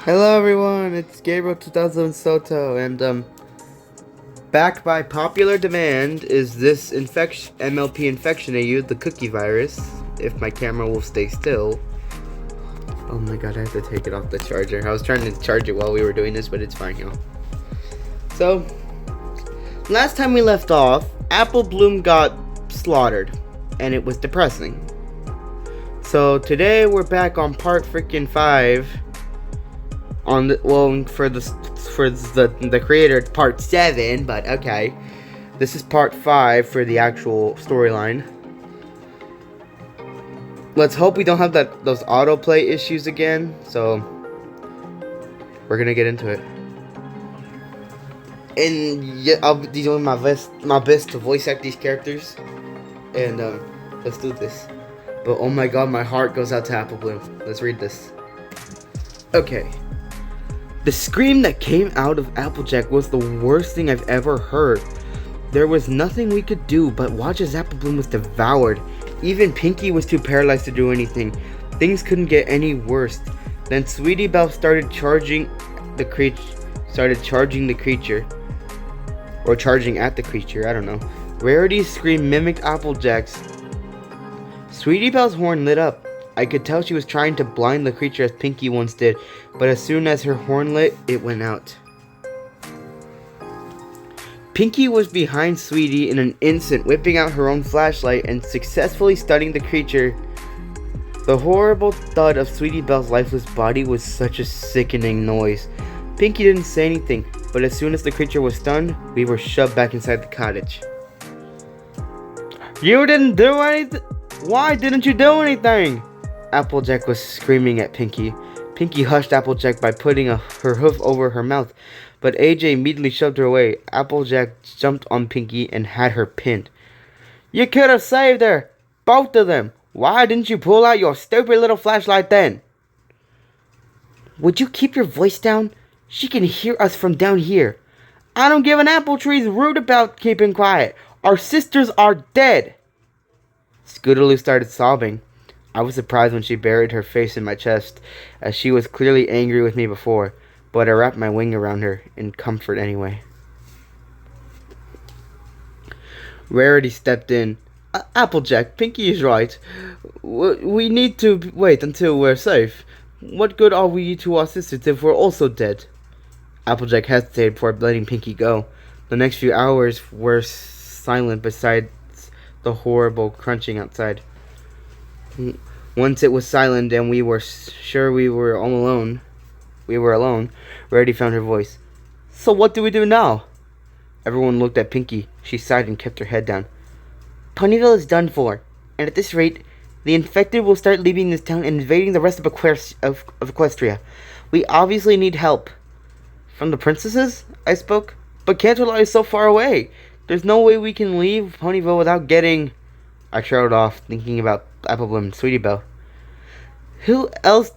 Hello everyone, it's Gabriel 2000 Soto, and back by popular demand is this MLP infection I use, the cookie virus, if my camera will stay still. Oh my god, I have to take it off the charger. I was trying to charge it while we were doing this, but it's fine now. So, last time we left off, Apple Bloom got slaughtered, and it was depressing. So today we're back on part freaking 5. On the, well, for the creator, part 7, but okay. This is part 5 for the actual storyline. Let's hope we don't have those autoplay issues again. So we're gonna get into it. And yeah, I'll be doing my best to voice act these characters. And let's do this. But oh my god, my heart goes out to Apple Bloom. Let's read this. Okay. The scream that came out of Applejack was the worst thing I've ever heard. There was nothing we could do but watch as Apple Bloom was devoured. Even Pinky was too paralyzed to do anything. Things couldn't get any worse. Then Sweetie Belle started charging the creature. Or charging at the creature, I don't know. Rarity's scream mimicked Applejack's. Sweetie Belle's horn lit up. I could tell she was trying to blind the creature as Pinky once did, but as soon as her horn lit, it went out. Pinky was behind Sweetie in an instant, whipping out her own flashlight and successfully stunning the creature. The horrible thud of Sweetie Belle's lifeless body was such a sickening noise. Pinky didn't say anything, but as soon as the creature was stunned, we were shoved back inside the cottage. You didn't do anything? Why didn't you do anything? Applejack was screaming at Pinky. Pinky hushed Applejack by putting her hoof over her mouth, but AJ immediately shoved her away. Applejack jumped on Pinky and had her pinned. You could have saved her! Both of them! Why didn't you pull out your stupid little flashlight then? Would you keep your voice down? She can hear us from down here. I don't give an apple tree's rude about keeping quiet. Our sisters are dead! Scootaloo started sobbing. I was surprised when she buried her face in my chest, as she was clearly angry with me before, but I wrapped my wing around her, in comfort anyway. Rarity stepped in. Applejack, Pinky is right. We need to wait until we're safe. What good are we to our sisters if we're also dead? Applejack hesitated before letting Pinky go. The next few hours were silent besides the horrible crunching outside. Once it was silent and we were sure we were all alone, Rarity found her voice. So what do we do now? Everyone looked at Pinky. She sighed and kept her head down. Ponyville is done for, and at this rate, the infected will start leaving this town and invading the rest of Equestria. We obviously need help. From the princesses? I spoke. But Canterlot is so far away. There's no way we can leave Ponyville without getting... I trailed off, thinking about Apple Bloom and Sweetie Belle. Who else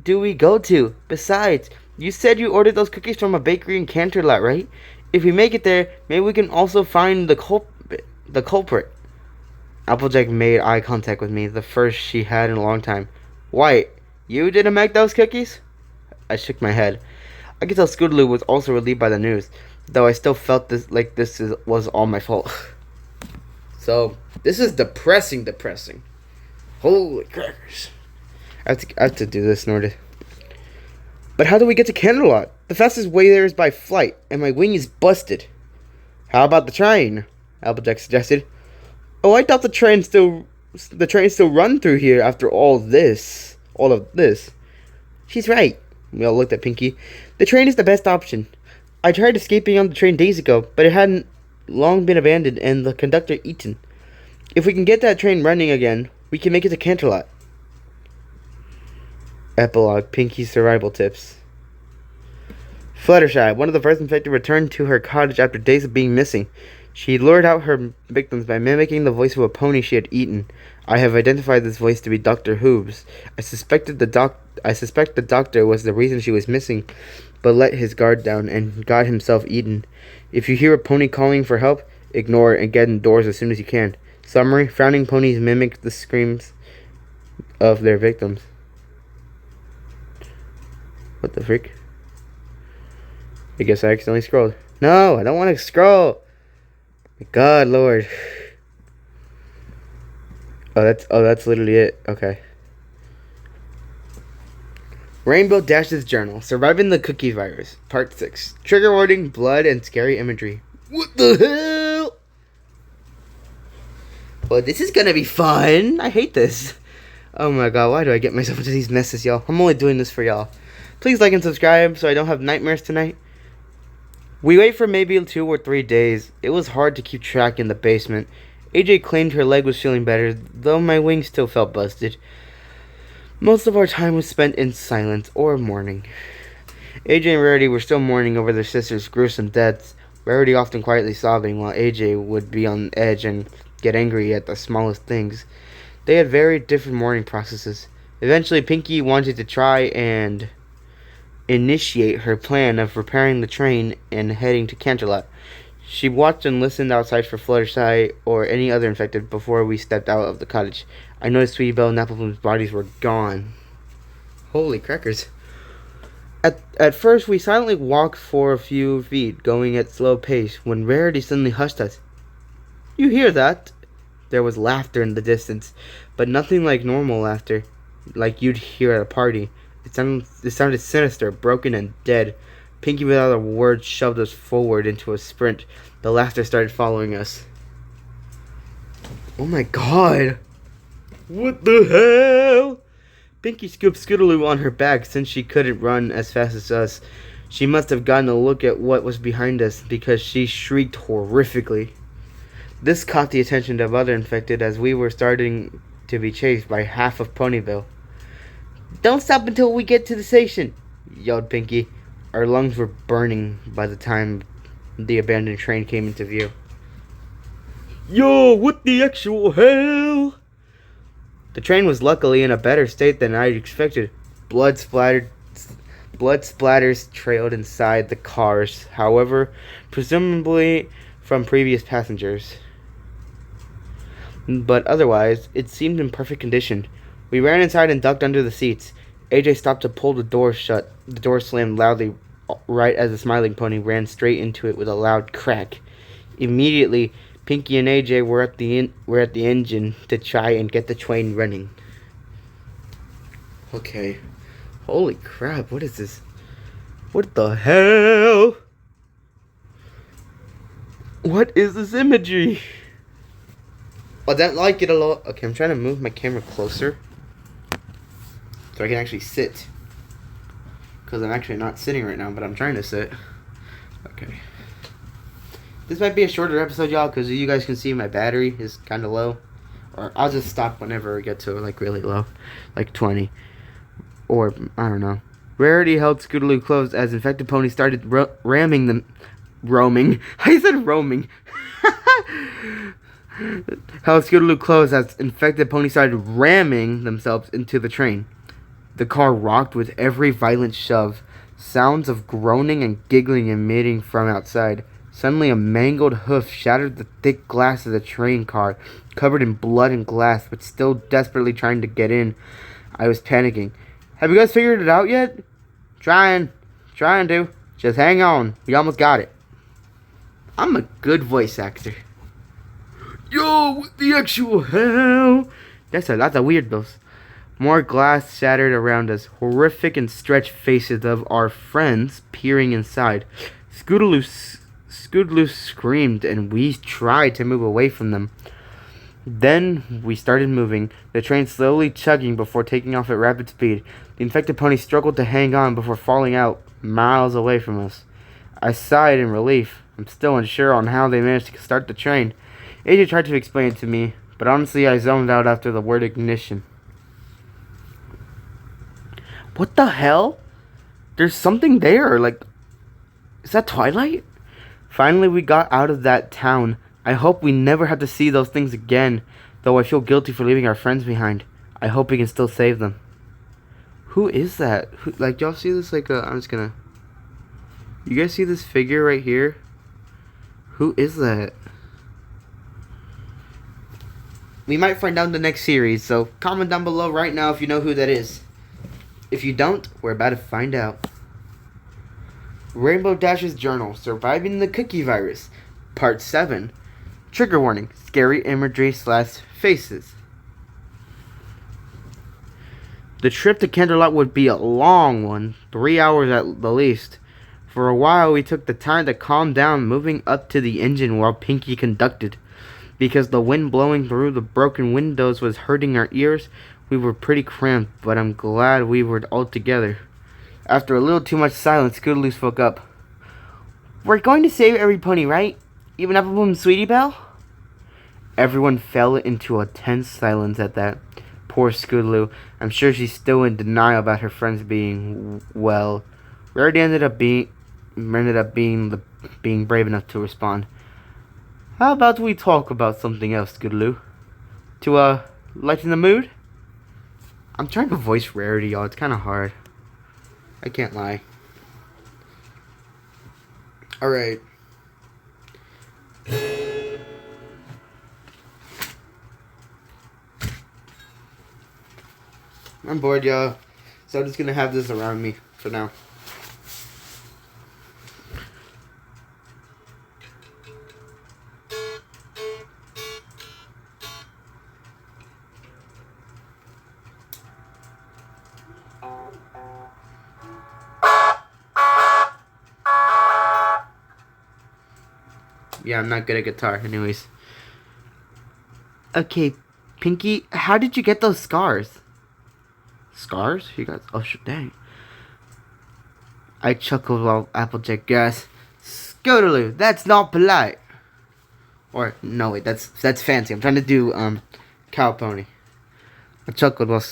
do we go to? Besides, you said you ordered those cookies from a bakery in Canterlot, right? If we make it there, maybe we can also find the culprit. Applejack made eye contact with me, the first she had in a long time. White, you didn't make those cookies? I shook my head. I could tell Scootaloo was also relieved by the news, though I still felt this was all my fault. So, this is depressing. Holy crackers. I have to do this in order. But how do we get to Canterlot? The fastest way there is by flight, and my wing is busted. How about the train? Applejack suggested. Oh, I thought the train still run through here after all of this. She's right. We all looked at Pinky. The train is the best option. I tried escaping on the train days ago, but it hadn't long been abandoned and the conductor eaten. If we can get that train running again, we can make it to Canterlot. Epilogue, Pinky's survival tips. Fluttershy, one of the first infected, returned to her cottage after days of being missing. She lured out her victims by mimicking the voice of a pony she had eaten. I have identified this voice to be Dr. Hoobs. I suspect the doctor was the reason she was missing, but let his guard down and got himself eaten. If you hear a pony calling for help, ignore it and get indoors as soon as you can. Summary: frowning ponies mimic the screams of their victims. What the frick? I guess I accidentally scrolled. No, I don't want to scroll. God, Lord. Oh, that's literally it. Okay. Rainbow Dash's journal: Surviving the Cookie Virus, Part 6. Trigger warning: blood and scary imagery. What the hell? Well, this is gonna be fun. I hate this. Oh my god, why do I get myself into these messes, y'all? I'm only doing this for y'all. Please like and subscribe so I don't have nightmares tonight. We wait for maybe 2 or 3 days. It was hard to keep track in the basement. AJ claimed her leg was feeling better, though my wing still felt busted. Most of our time was spent in silence or mourning. AJ and Rarity were still mourning over their sister's gruesome deaths, Rarity often quietly sobbing while AJ would be on edge and get angry at the smallest things. They had very different mourning processes. Eventually, Pinky wanted to try and initiate her plan of repairing the train and heading to Canterlot. She watched and listened outside for Fluttershy or any other infected before we stepped out of the cottage. I noticed Sweetie Belle and Applebloom's bodies were gone. Holy crackers. At first, we silently walked for a few feet, going at slow pace, when Rarity suddenly hushed us. You hear that? There was laughter in the distance, but nothing like normal laughter, like you'd hear at a party. It sounded sinister, broken, and dead. Pinky, without a word, shoved us forward into a sprint. The laughter started following us. Oh my god! What the hell? Pinky scooped Scootaloo on her back since she couldn't run as fast as us. She must have gotten a look at what was behind us because she shrieked horrifically. This caught the attention of other infected as we were starting to be chased by half of Ponyville. Don't stop until we get to the station, yelled Pinky. Our lungs were burning by the time the abandoned train came into view. Yo, what the actual hell? The train was luckily in a better state than I'd expected. Blood splatters trailed inside the cars, however, presumably from previous passengers. But otherwise, it seemed in perfect condition. We ran inside and ducked under the seats. AJ stopped to pull the door shut. The door slammed loudly right as the smiling pony ran straight into it with a loud crack. Immediately, Pinky and AJ were at the engine to try and get the train running. Okay. Holy crap, what is this? What the hell? What is this imagery? I don't like it a lot. Okay, I'm trying to move my camera closer so I can actually sit. Because I'm actually not sitting right now, but I'm trying to sit. Okay. This might be a shorter episode, y'all, because you guys can see my battery is kind of low. Or I'll just stop whenever I get to, like, really low. Like 20. Or, I don't know. Rarity held Scootaloo close as infected ponies started ramming them. Roaming. I said roaming. Held Scootaloo close as infected ponies started ramming themselves into the train. The car rocked with every violent shove. Sounds of groaning and giggling emitting from outside. Suddenly, a mangled hoof shattered the thick glass of the train car, covered in blood and glass, but still desperately trying to get in. I was panicking. Have you guys figured it out yet? Trying to. Just hang on. We almost got it. I'm a good voice actor. Yo, what the actual hell? That's a lot of weirdos. More glass shattered around us. Horrific and stretched faces of our friends peering inside. Scootaloo screamed, and we tried to move away from them. Then we started moving, the train slowly chugging before taking off at rapid speed. The infected pony struggled to hang on before falling out miles away from us. I sighed in relief. I'm still unsure on how they managed to start the train. AJ tried to explain it to me, but honestly I zoned out after the word ignition. What the hell? There's something there, like... Is that Twilight? Finally, we got out of that town. I hope we never have to see those things again, though I feel guilty for leaving our friends behind. I hope we can still save them. Who is that? Like, y'all see this? Like, I'm just gonna... You guys see this figure right here? Who is that? We might find out in the next series, so comment down below right now if you know who that is. If you don't, we're about to find out. Rainbow Dash's Journal, Surviving the Cookie Virus, Part 7. Trigger warning, scary imagery / faces. The trip to Candlelight would be a long one, 3 hours at the least. For a while, we took the time to calm down, moving up to the engine while Pinky conducted. Because the wind blowing through the broken windows was hurting our ears, we were pretty cramped, but I'm glad we were all together. After a little too much silence, Scootaloo spoke up. We're going to save every pony, right? Even Apple and Sweetie Belle? Everyone fell into a tense silence at that. Poor Scootaloo. I'm sure she's still in denial about her friends being well. Rarity ended up being brave enough to respond. How about we talk about something else, Scootaloo? To lighten the mood? I'm trying to voice Rarity, y'all. It's kind of hard. I can't lie. Alright. I'm bored, y'all. So I'm just gonna have this around me for now. Yeah, I'm not good at guitar, anyways. Okay, Pinky, how did you get those scars? Scars? You got... Oh, shit, dang. I chuckled while Applejack gasped. Scootaloo, that's not polite. Or, no, wait, that's fancy. I'm trying to do, cow pony. I chuckled while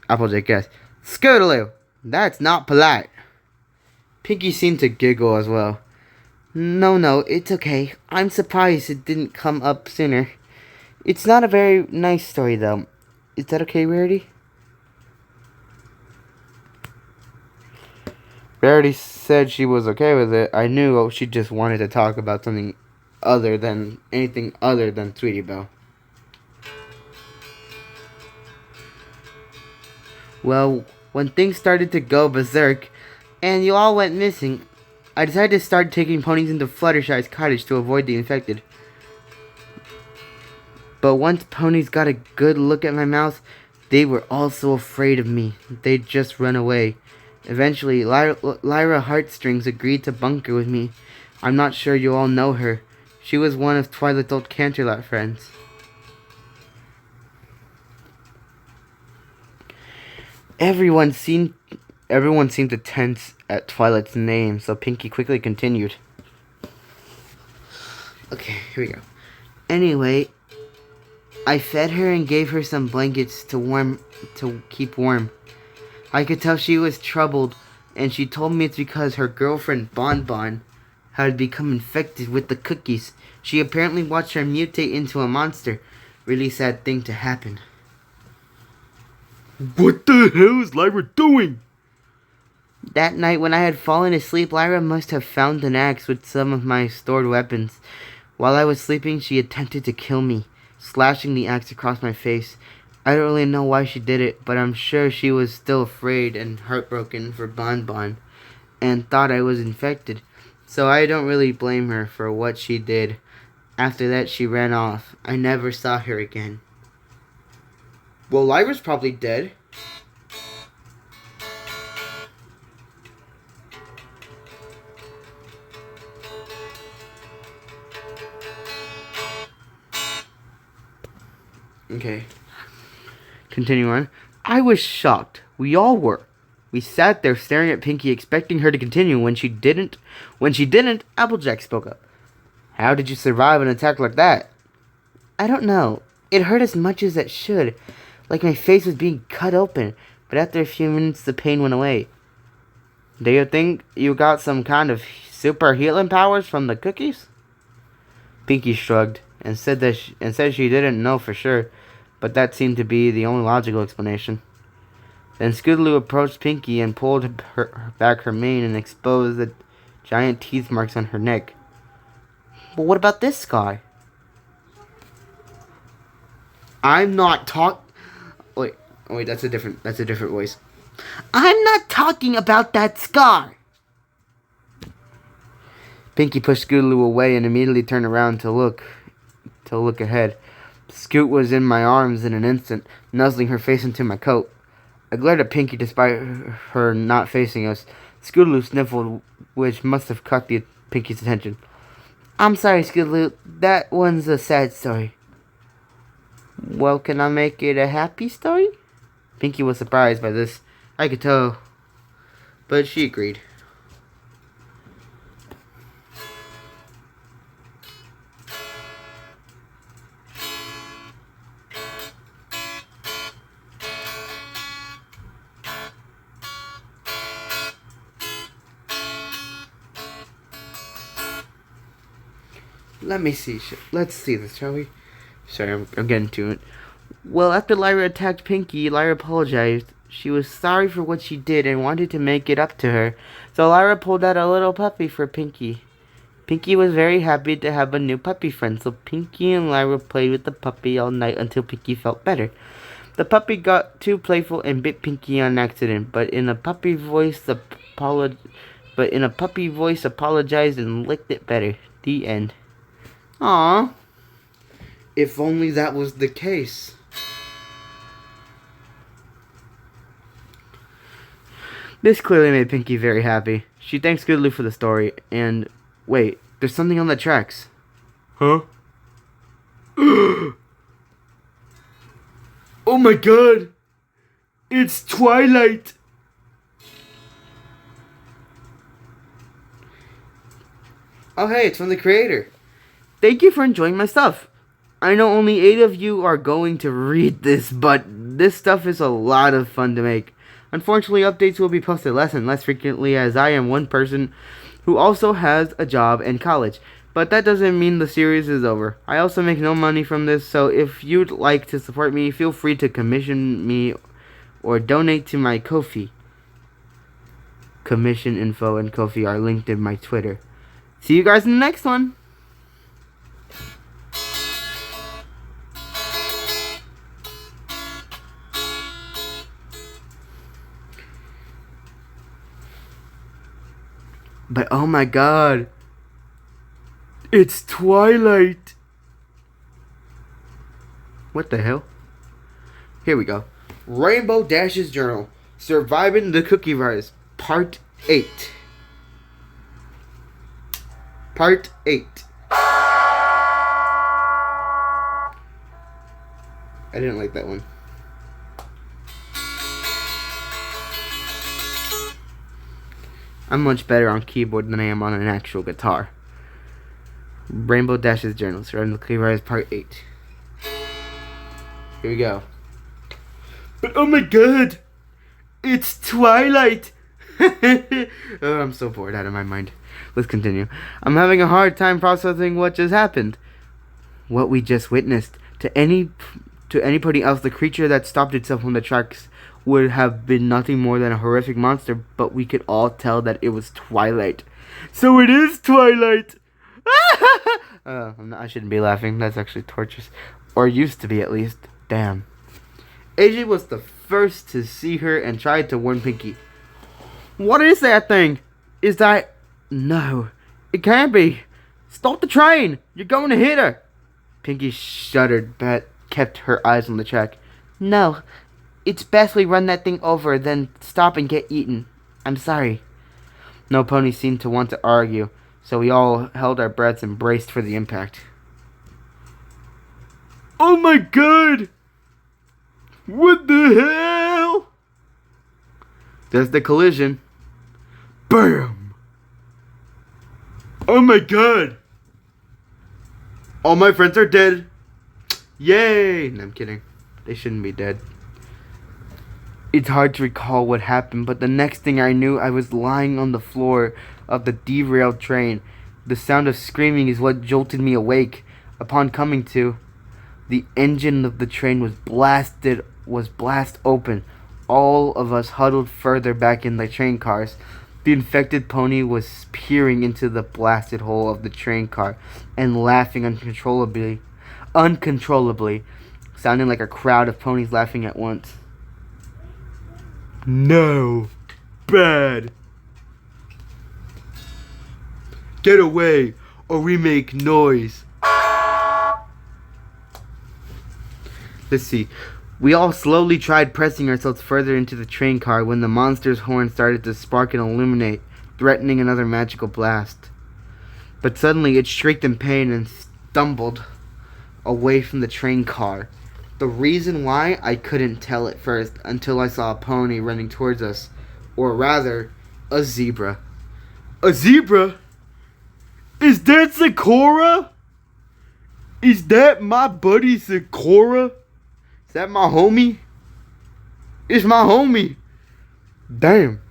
Applejack gasped. Scootaloo, that's not polite. Pinky seemed to giggle as well. No, it's okay. I'm surprised it didn't come up sooner. It's not a very nice story, though. Is that okay, Rarity? Rarity said she was okay with it. I knew she just wanted to talk about anything other than Sweetie Belle. Well, when things started to go berserk, and you all went missing, I decided to start taking ponies into Fluttershy's cottage to avoid the infected. But once ponies got a good look at my mouth, they were all so afraid of me, they'd just run away. Eventually, Lyra Heartstrings agreed to bunker with me. I'm not sure you all know her. She was one of Twilight's old Canterlot friends. Everyone seemed to tense at Twilight's name, so Pinky quickly continued. Okay, here we go. Anyway, I fed her and gave her some blankets to keep warm. I could tell she was troubled, and she told me it's because her girlfriend Bon had become infected with the cookies. She apparently watched her mutate into a monster. Really sad thing to happen. What the hell is Lyra doing? That night when I had fallen asleep, Lyra must have found an axe with some of my stored weapons. While I was sleeping, she attempted to kill me, slashing the axe across my face. I don't really know why she did it, but I'm sure she was still afraid and heartbroken for Bon and thought I was infected. So I don't really blame her for what she did. After that, she ran off. I never saw her again. Well, Lyra's probably dead. Okay. Continue on. I was shocked. We all were. We sat there staring at Pinky, expecting her to continue. When she didn't, Applejack spoke up. How did you survive an attack like that? I don't know. It hurt as much as it should. Like my face was being cut open. But after a few minutes, the pain went away. Do you think you got some kind of super healing powers from the cookies? Pinky shrugged and said she didn't know for sure, but that seemed to be the only logical explanation. Then Scootaloo approached Pinky and pulled back her mane and exposed the giant teeth marks on her neck. But what about this scar? I'm not Wait, that's a different voice. I'm not talking about that scar. Pinky pushed Scootaloo away and immediately turned around to look ahead. Scoot was in my arms in an instant, nuzzling her face into my coat. I glared at Pinky despite her not facing us. Scootaloo sniffled, which must have caught Pinky's attention. I'm sorry, Scootaloo. That one's a sad story. Well, can I make it a happy story? Pinky was surprised by this. I could tell, but she agreed. Let me see. Let's see this, shall we? Sorry, I'm getting to it. Well, after Lyra attacked Pinky, Lyra apologized. She was sorry for what she did and wanted to make it up to her. So Lyra pulled out a little puppy for Pinky. Pinky was very happy to have a new puppy friend, so Pinky and Lyra played with the puppy all night until Pinky felt better. The puppy got too playful and bit Pinky on accident, but in a puppy voice apologized and licked it better. The end. Aww. If only that was the case. This clearly made Pinky very happy. She thanked Scootaloo for the story, and... Wait, there's something on the tracks. Huh? Oh my god! It's Twilight! Oh hey, it's from the creator. Thank you for enjoying my stuff. I know only 8 of you are going to read this, but this stuff is a lot of fun to make. Unfortunately, updates will be posted less and less frequently as I am one person who also has a job and college. But that doesn't mean the series is over. I also make no money from this, so if you'd like to support me, feel free to commission me or donate to my Ko-fi. Commission info and Ko-fi are linked in my Twitter. See you guys in the next one! But oh my god, it's Twilight. What the hell? Here we go. Rainbow Dash's Journal, Surviving the Cookie Virus, Part 8. Part 8. I didn't like that one. I'm much better on keyboard than I am on an actual guitar. Rainbow Dash's Journal, Surviving the Cookie Virus, Part 8. Here we go. But oh my god! It's Twilight! Oh, I'm so bored out of my mind. Let's continue. I'm having a hard time processing what just happened. What we just witnessed. To anybody else, the creature that stopped itself from the tracks would have been nothing more than a horrific monster, but we could all tell that it was Twilight. So it is Twilight! I shouldn't be laughing. That's actually torturous. Or used to be, at least. Damn. AJ was the first to see her and tried to warn Pinky. What is that thing? Is that... No. It can't be. Stop the train! You're going to hit her! Pinky shuddered, but kept her eyes on the track. No. It's best we run that thing over, then stop and get eaten. I'm sorry. No pony seemed to want to argue, so we all held our breaths and braced for the impact. Oh my god! What the hell? There's the collision. BAM! Oh my god! All my friends are dead. Yay! No, I'm kidding. They shouldn't be dead. It's hard to recall what happened, but the next thing I knew, I was lying on the floor of the derailed train. The sound of screaming is what jolted me awake. Upon coming to, the engine of the train was blast open. All of us huddled further back in the train cars. The infected pony was peering into the blasted hole of the train car and laughing uncontrollably, sounding like a crowd of ponies laughing at once. No. Bad. Get away, or we make noise. Let's see. We all slowly tried pressing ourselves further into the train car when the monster's horn started to spark and illuminate, threatening another magical blast. But suddenly it shrieked in pain and stumbled away from the train car. The reason why, I couldn't tell at first until I saw a pony running towards us. Or rather, a zebra. A zebra? Is that Sakura? Is that my buddy Sakura? Is that my homie? It's my homie. Damn.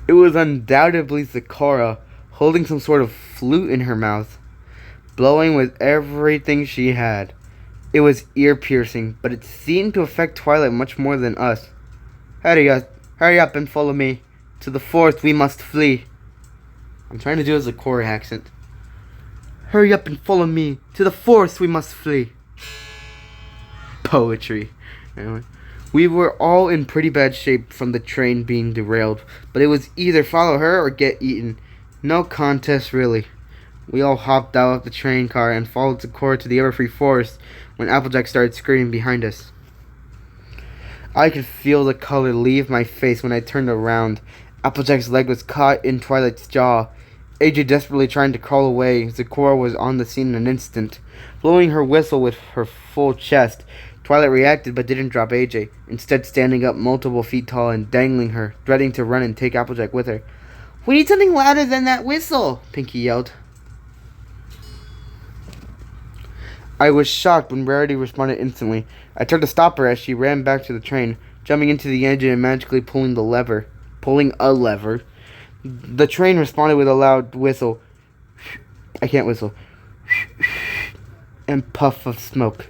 It was undoubtedly Sakura, holding some sort of flute in her mouth, blowing with everything she had. It was ear-piercing, but it seemed to affect Twilight much more than us. Hurry up and follow me. To the forest we must flee. I'm trying to do it as a Sakura accent. Hurry up and follow me. To the forest we must flee. Poetry. Anyway, we were all in pretty bad shape from the train being derailed, but it was either follow her or get eaten. No contest, really. We all hopped out of the train car and followed Sakura to the Everfree Forest when Applejack started screaming behind us. I could feel the color leave my face when I turned around. Applejack's leg was caught in Twilight's jaw. AJ desperately trying to crawl away. Sakura was on the scene in an instant. Blowing her whistle with her full chest, Twilight reacted but didn't drop AJ, instead standing up multiple feet tall and dangling her, threatening to run and take Applejack with her. We need something louder than that whistle, Pinky yelled. I was shocked when Rarity responded instantly. I tried to stop her as she ran back to the train, jumping into the engine and magically pulling a lever. The train responded with a loud whistle. I can't whistle. And puff of smoke.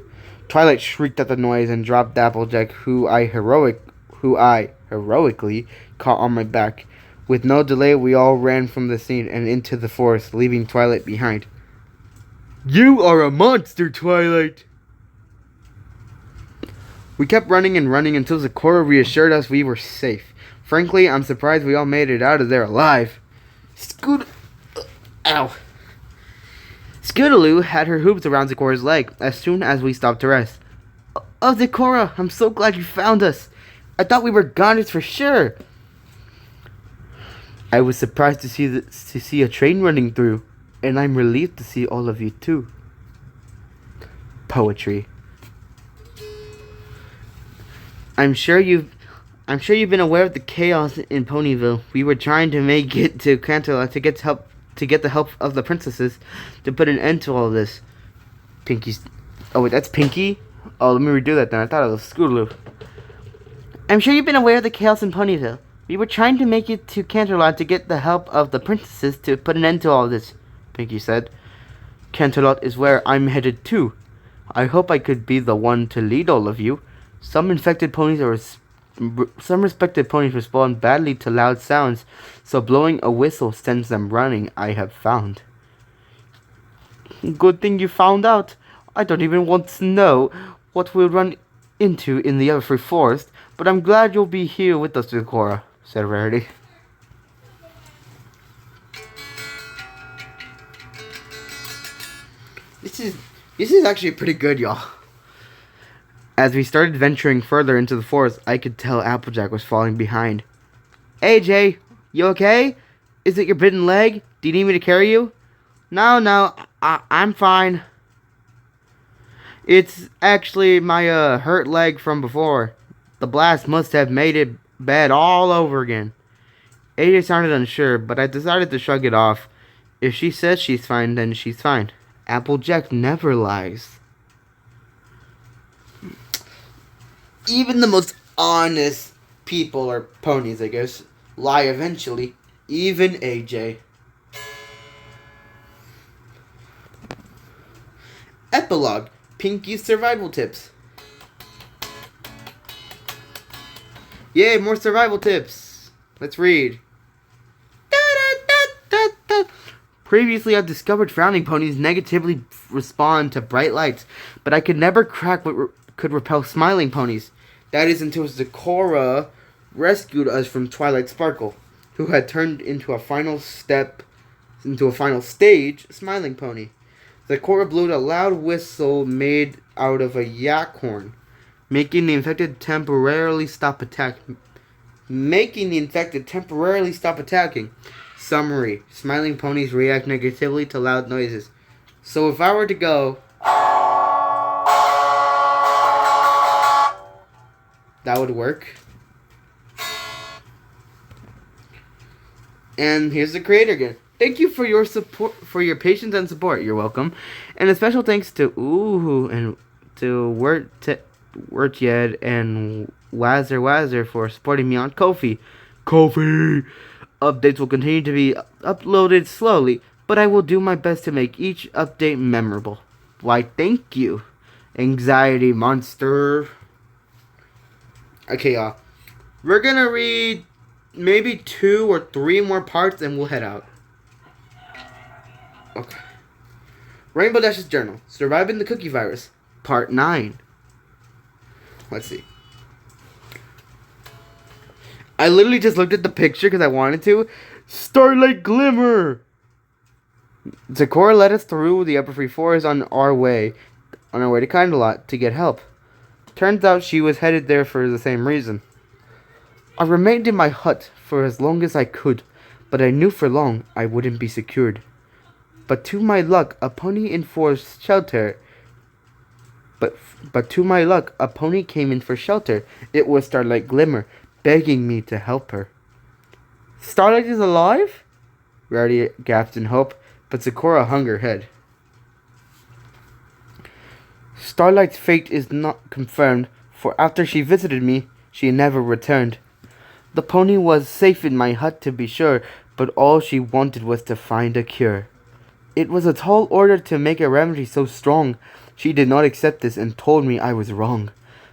Twilight shrieked at the noise and dropped Applejack, who I heroically caught on my back. With no delay, we all ran from the scene and into the forest, leaving Twilight behind. You are a monster, Twilight! We kept running and running until Sakura reassured us we were safe. Frankly, I'm surprised we all made it out of there alive. Scootaloo had her hoops around Sakura's leg as soon as we stopped to rest. Oh, Sakura, I'm so glad you found us. I thought we were goners for sure. I was surprised to see a train running through, and I'm relieved to see all of you too. Poetry. I'm sure you've been aware of the chaos in Ponyville. We were trying to make it to Canterlot to get the help of the princesses to put an end to all of this. Pinky's. Oh wait, that's Pinky. Oh, let me redo that then. I thought it was Scootaloo. I'm sure you've been aware of the chaos in Ponyville. We were trying to make it to Canterlot to get the help of the princesses to put an end to all this, Pinky said. Canterlot is where I'm headed to. I hope I could be the one to lead all of you. Some respected ponies respond badly to loud sounds, so blowing a whistle sends them running, I have found. Good thing you found out. I don't even want to know what we'll run into in the Everfree Forest, but I'm glad you'll be here with us, Sakura, said Rarity. This is actually pretty good, y'all. As we started venturing further into the forest, I could tell Applejack was falling behind. AJ, you okay? Is it your bitten leg? Do you need me to carry you? No, I'm fine. It's actually my hurt leg from before. The blast must have made it bad all over again. AJ sounded unsure, but I decided to shrug it off. If she says she's fine, then she's fine. Applejack never lies. Even the most honest people, or ponies, I guess, lie eventually. Even AJ. Epilogue. Pinky's survival tips. Yay, more survival tips. Let's read. Previously, I've discovered frowning ponies negatively respond to bright lights, but I could never crack what could repel smiling ponies. That is until Sakura rescued us from Twilight Sparkle. who had turned into a final stage smiling pony. Zecora blew a loud whistle made out of a yak horn, making the infected temporarily stop attacking. Summary: smiling ponies react negatively to loud noises. So if I were to go, that would work. And here's the creator again. Thank you for your support, for your patience and support. You're welcome. And a special thanks to Wurtyed and Wazzer for supporting me on Ko-fi. Ko-fi! Updates will continue to be uploaded slowly, but I will do my best to make each update memorable. Why, thank you, Anxiety Monster. Okay, y'all. We're gonna read maybe 2 or 3 more parts and we'll head out. Okay. Rainbow Dash's Journal. Surviving the Cookie Virus. Part 9. Let's see. I literally just looked at the picture because I wanted to. Starlight Glimmer! Zecora led us through the upper free forest on our way to Kindalot to get help. Turns out she was headed there for the same reason. I remained in my hut for as long as I could, but I knew for long I wouldn't be secured. But to my luck, a pony enforced shelter. But to my luck, a pony came in for shelter. It was Starlight Glimmer, begging me to help her. Starlight is alive? Rarity gasped in hope, but Zecora hung her head. Starlight's fate is not confirmed, for after she visited me, she never returned. The pony was safe in my hut to be sure, but all she wanted was to find a cure. It was a tall order to make a remedy so strong. She did not accept this and told me I was wrong.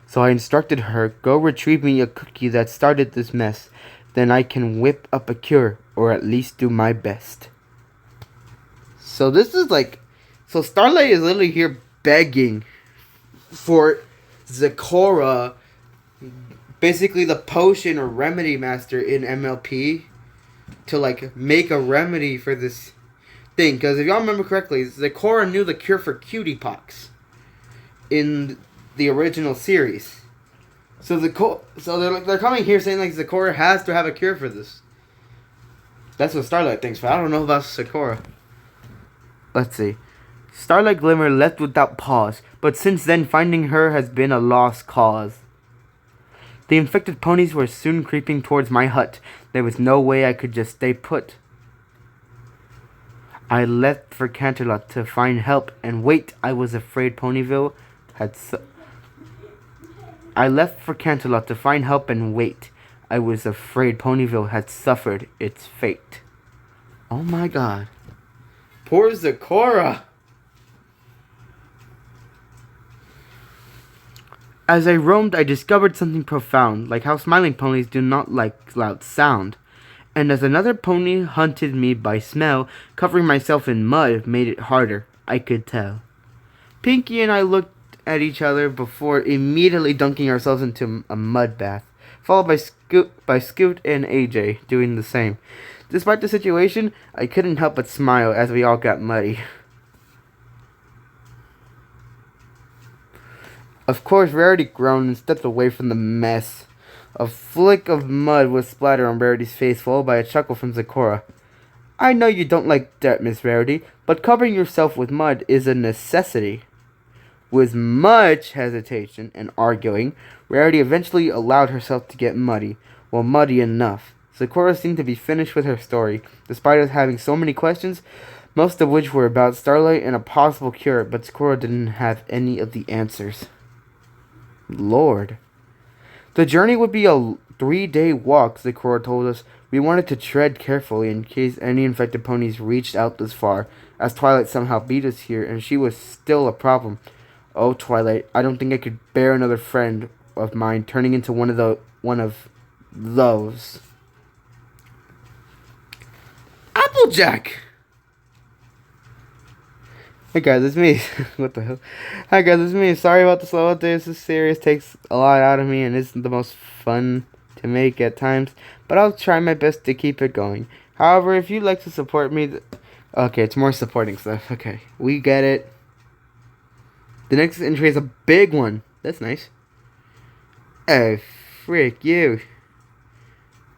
So I instructed her, go retrieve me a cookie that started this mess. Then I can whip up a cure, or at least do my best. So this is so Starlight is literally here begging for Zecora, basically the potion or remedy master in MLP, to make a remedy for this thing. Because if y'all remember correctly, Zecora knew the cure for cutie pox in the original series. So they're coming here saying Zecora has to have a cure for this. That's what Starlight thinks, but I don't know about Zecora. Let's see. Starlight Glimmer left without pause, but since then finding her has been a lost cause. The infected ponies were soon creeping towards my hut. There was no way I could just stay put. I left for Canterlot to find help and wait. I was afraid Ponyville had suffered its fate. Oh my god. Poor Zecora. As I roamed, I discovered something profound, like how smiling ponies do not like loud sound. And as another pony hunted me by smell, covering myself in mud made it harder, I could tell. Pinky and I looked at each other before immediately dunking ourselves into a mud bath, followed by Scoot and AJ doing the same. Despite the situation, I couldn't help but smile as we all got muddy. Of course, Rarity groaned and stepped away from the mess. A flick of mud was splattered on Rarity's face, followed by a chuckle from Zecora. I know you don't like dirt, Miss Rarity, but covering yourself with mud is a necessity. With much hesitation and arguing, Rarity eventually allowed herself to get muddy. Well, muddy enough. Zecora seemed to be finished with her story, despite us having so many questions, most of which were about Starlight and a possible cure, but Zecora didn't have any of the answers. Lord. The journey would be a 3-day walk, Zecora told us. We wanted to tread carefully in case any infected ponies reached out this far, as Twilight somehow beat us here, and she was still a problem. Oh, Twilight, I don't think I could bear another friend of mine turning into one of those. Applejack! Hey guys, it's me. What the hell? Hi guys, it's me. Sorry about the slow update. This is serious. Takes a lot out of me and isn't the most fun to make at times, but I'll try my best to keep it going. However, if you'd like to support me... Okay, it's more supporting stuff. Okay, we get it. The next entry is a big one. That's nice. Oh, frick you.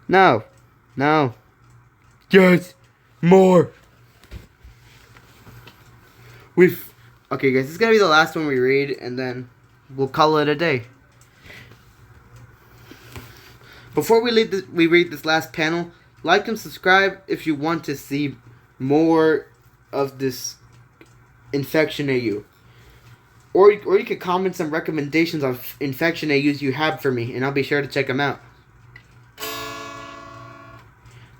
No. No. Yes! More! Okay, guys, this is gonna be the last one we read, and then we'll call it a day. Before we read this last panel, like and subscribe if you want to see more of this infection AU. Or you could comment some recommendations of infection AUs you have for me, and I'll be sure to check them out.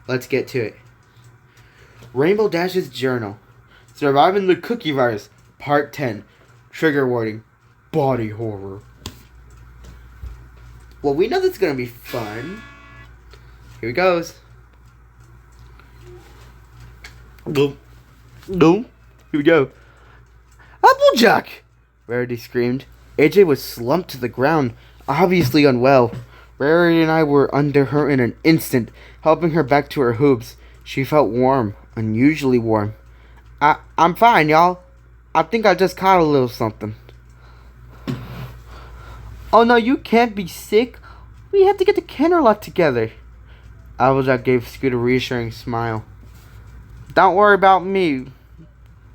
Let's get to it. Rainbow Dash's Journal. Surviving the Cookie Virus. Part 10. Trigger warning. Body horror. Well, we know this is going to be fun. Here it goes. Go. Go. Here we go. Applejack! Rarity screamed. AJ was slumped to the ground, obviously unwell. Rarity and I were under her in an instant, helping her back to her hoops. She felt warm, unusually warm. I'm fine, y'all. I think I just caught a little something. Oh no, you can't be sick. We have to get the Canterlot together. Applejack gave Scoot a reassuring smile. Don't worry about me.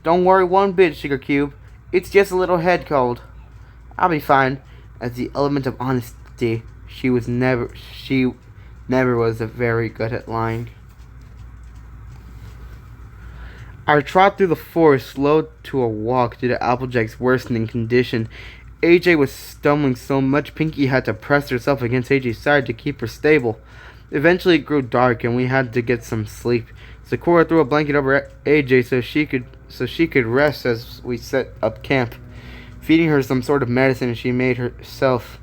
Don't worry one bit, Sugar Cube. It's just a little head cold. I'll be fine. As the element of honesty, she never was very good at lying. Our trot through the forest slowed to a walk due to Applejack's worsening condition. AJ was stumbling so much Pinky had to press herself against AJ's side to keep her stable. Eventually it grew dark and we had to get some sleep. Sakura threw a blanket over AJ so she could rest as we set up camp. Feeding her some sort of medicine she made herself.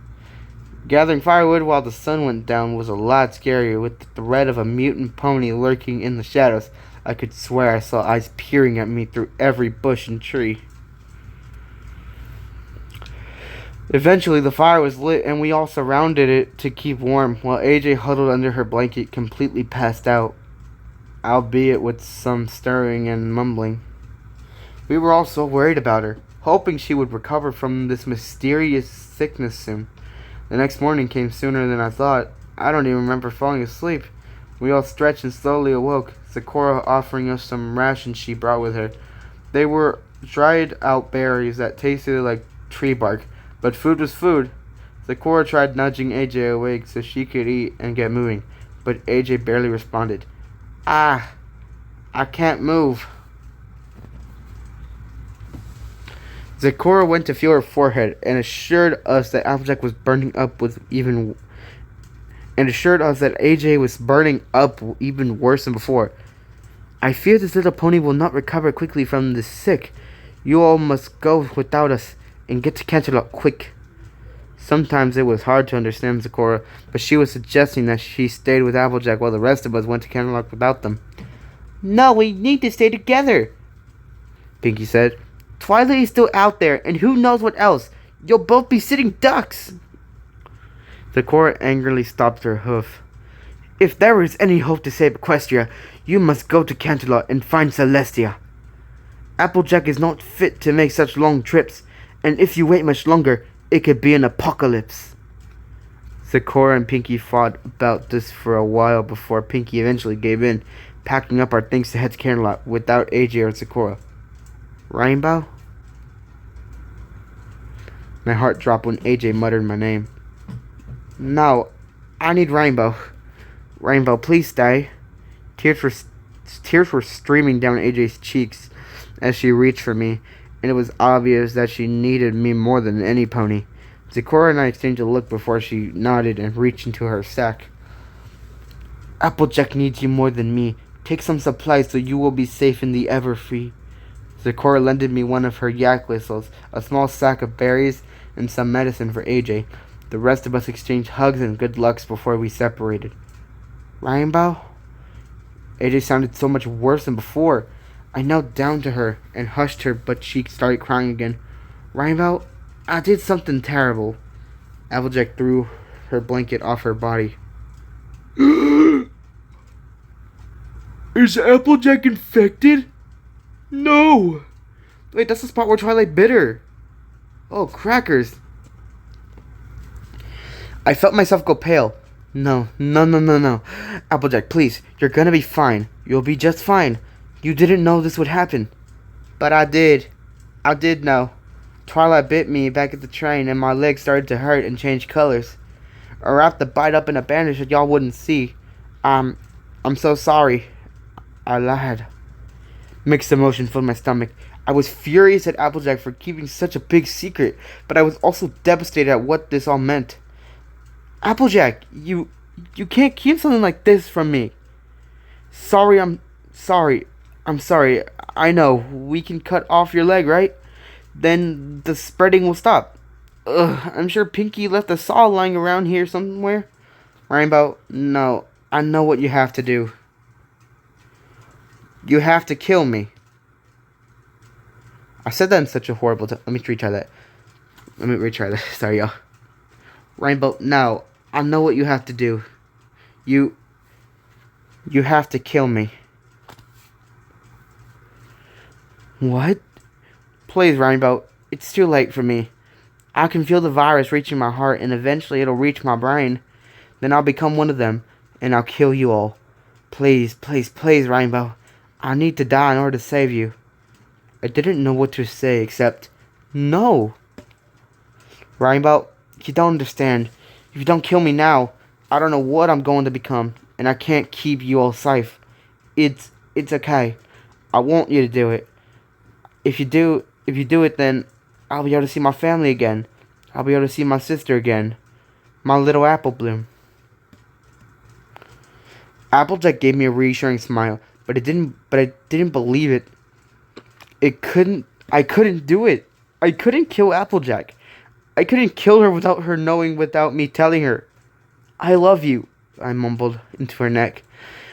Gathering firewood while the sun went down was a lot scarier, with the threat of a mutant pony lurking in the shadows. I could swear I saw eyes peering at me through every bush and tree. Eventually the fire was lit and we all surrounded it to keep warm, while AJ huddled under her blanket completely passed out, albeit with some stirring and mumbling. We were all so worried about her, hoping she would recover from this mysterious sickness soon. The next morning came sooner than I thought. I don't even remember falling asleep. We all stretched and slowly awoke, Sakura offering us some rations she brought with her. They were dried out berries that tasted like tree bark, but food was food. Sakura tried nudging AJ awake so she could eat and get moving, but AJ barely responded. I can't move. Sakura went to feel her forehead and assured us that Applejack was burning up AJ was burning up even worse than before. I fear this little pony will not recover quickly from this sick. You all must go without us and get to Canterlot quick. Sometimes it was hard to understand Sakura, but she was suggesting that she stayed with Applejack while the rest of us went to Canterlot without them. No, we need to stay together, Pinky said. Twilight is still out there, and who knows what else. You'll both be sitting ducks. Sakura angrily stopped her hoof. If there is any hope to save Equestria, you must go to Canterlot and find Celestia. Applejack is not fit to make such long trips, and if you wait much longer, it could be an apocalypse. Sakura and Pinky fought about this for a while before Pinky eventually gave in, packing up our things to head to Canterlot without AJ or Sakura. Rainbow? My heart dropped when AJ muttered my name. No, I need Rainbow. Rainbow, please stay. Tears were streaming down AJ's cheeks as she reached for me, and it was obvious that she needed me more than any pony. Sakura and I exchanged a look before she nodded and reached into her sack. Applejack needs you more than me. Take some supplies so you will be safe in the Everfree. Sakura lended me one of her yak whistles, a small sack of berries, and some medicine for AJ. The rest of us exchanged hugs and good lucks before we separated. Rainbow? AJ sounded so much worse than before. I knelt down to her and hushed her, but she started crying again. Rainbow, I did something terrible. Applejack threw her blanket off her body. Is Applejack infected? No! Wait, that's the spot where Twilight bit her. Oh, crackers. I felt myself go pale. No, no, no, no, no. Applejack, please. You're gonna be fine. You'll be just fine. You didn't know this would happen. But I did. I did know. Twilight bit me back at the train and my legs started to hurt and change colors. I wrapped the bite up in a bandage that y'all wouldn't see. I'm so sorry. I lied. Mixed emotion filled my stomach. I was furious at Applejack for keeping such a big secret, but I was also devastated at what this all meant. Applejack, you can't keep something like this from me. Sorry, I'm sorry. I'm sorry. I know. We can cut off your leg, right? Then the spreading will stop. Ugh, I'm sure Pinky left a saw lying around here somewhere. Rainbow, no. I know what you have to do. You have to kill me. I said that in such a horrible Let me retry that. Sorry, y'all. Rainbow, no. I know what you have to do. You have to kill me. What? Please, Rainbow. It's too late for me. I can feel the virus reaching my heart, and eventually it'll reach my brain. Then I'll become one of them, and I'll kill you all. Please, please, please, Rainbow. I need to die in order to save you. I didn't know what to say except, no. Rainbow, you don't understand. If you don't kill me now, I don't know what I'm going to become, and I can't keep you all safe. It's okay. I want you to do it. If you do it, then I'll be able to see my family again. I'll be able to see my sister again. My little Apple Bloom. Applejack gave me a reassuring smile, but I didn't believe it. I couldn't do it. I couldn't kill Applejack. I couldn't kill her without her knowing, without me telling her. I love you, I mumbled into her neck.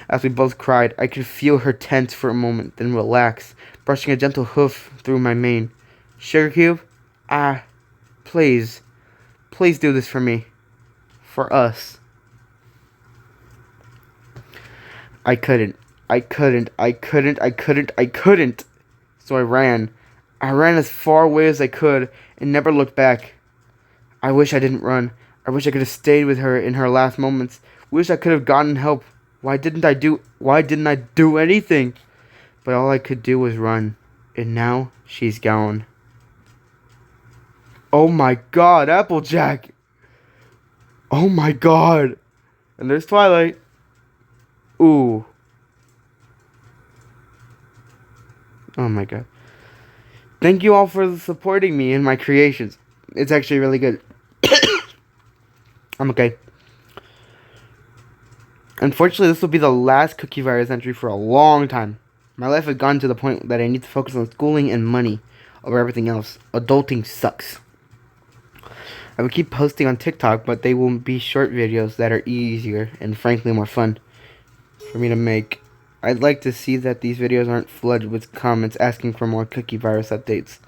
As we both cried, I could feel her tense for a moment, then relax, brushing a gentle hoof through my mane. Sugar Cube? Please. Please do this for me. For us. I couldn't. So I ran. I ran as far away as I could and never looked back. I wish I didn't run. I wish I could have stayed with her in her last moments. Wish I could have gotten help. Why didn't I do anything? But all I could do was run. And now she's gone. Oh my god, Applejack! Oh my god! And there's Twilight. Ooh. Oh my god. Thank you all for supporting me in my creations. It's actually really good. I'm okay. Unfortunately, this will be the last Cookie Virus entry for a long time. My life has gone to the point that I need to focus on schooling and money over everything else. Adulting sucks. I will keep posting on TikTok, but they will be short videos that are easier and frankly more fun for me to make. I'd like to see that these videos aren't flooded with comments asking for more Cookie Virus updates.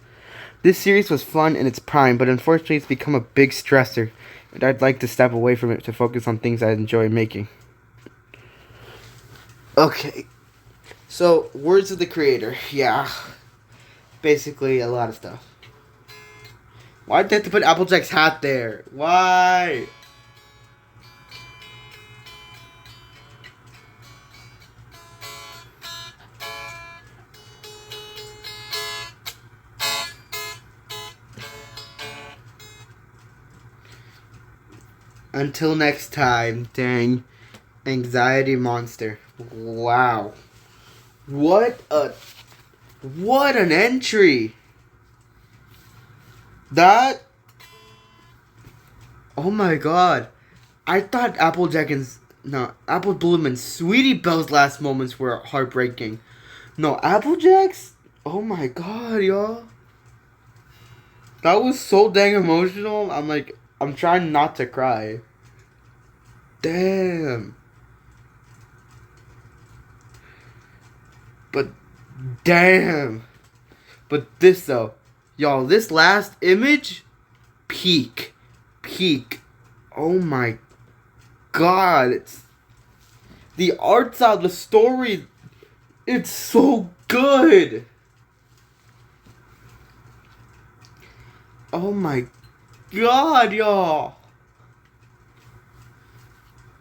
This series was fun in its prime, but unfortunately it's become a big stressor, and I'd like to step away from it to focus on things I enjoy making. Okay, so words of the creator, yeah, basically a lot of stuff. Why'd they have to put Applejack's hat there? Why? Until next time, dang. Anxiety monster. Wow. What an entry. That. Oh my god. I thought Apple Bloom and Sweetie Belle's last moments were heartbreaking. No, Applejack's? Oh my god, y'all. That was so dang emotional. I'm trying not to cry. Damn. But damn. But this though. Y'all, this last image, peak. Oh my god. The art style, the story, it's so good. Oh my god, y'all.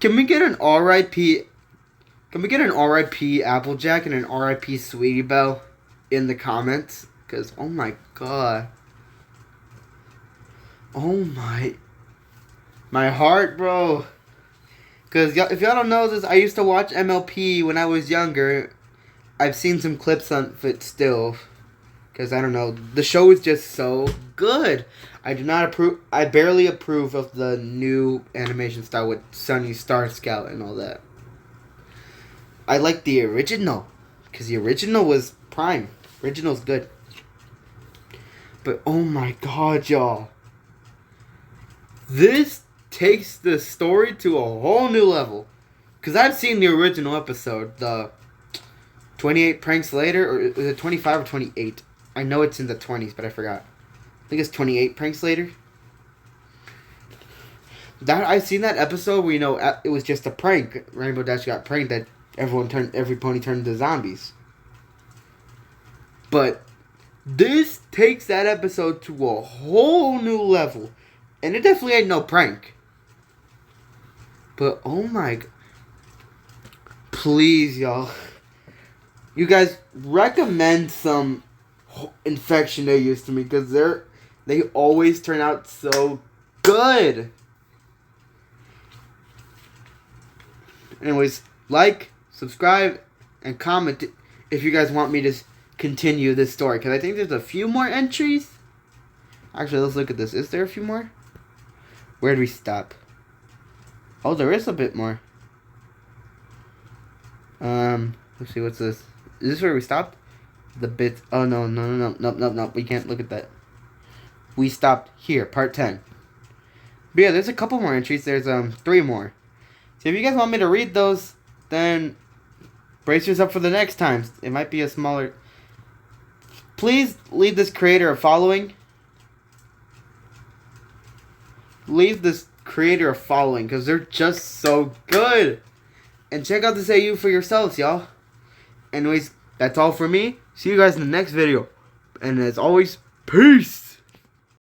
Can we get an R.I.P. Can we get an R.I.P. Applejack and an R.I.P. Sweetie Belle in the comments? Because, oh my god. Oh my heart, bro. Because if y'all don't know this, I used to watch MLP when I was younger. I've seen some clips on it still. Because, I don't know, the show is just so good. I do not approve, I barely approve of the new animation style with Sunny Star Scout and all that. I like the original. Because the original was prime. Original's good. But, oh my god, y'all. This takes the story to a whole new level. Because I've seen the original episode, the 28 pranks later, or is it 25 or 28? I know it's in the 20s, but I forgot. I think it's 28 pranks later. I've seen that episode where, you know, it was just a prank. Rainbow Dash got pranked that every pony turned into zombies. But this takes that episode to a whole new level. And it definitely ain't no prank. But, oh my... Please, y'all. You guys recommend some infection they used to me. Because they always turn out so good. Anyways, like, subscribe, and comment if you guys want me to continue this story. Because I think there's a few more entries. Actually, let's look at this. Is there a few more? Where did we stop? Oh, there is a bit more. Let's see, what's this? Is this where we stopped? The bits. Oh, no. We can't look at that. We stopped here, part 10. But yeah, there's a couple more entries. There's 3 more. So if you guys want me to read those, then brace yourself for the next time. It might be a smaller... Please leave this creator a following. Leave this creator a following, because they're just so good. And check out this AU for yourselves, y'all. Anyways, that's all for me. See you guys in the next video. And as always, peace.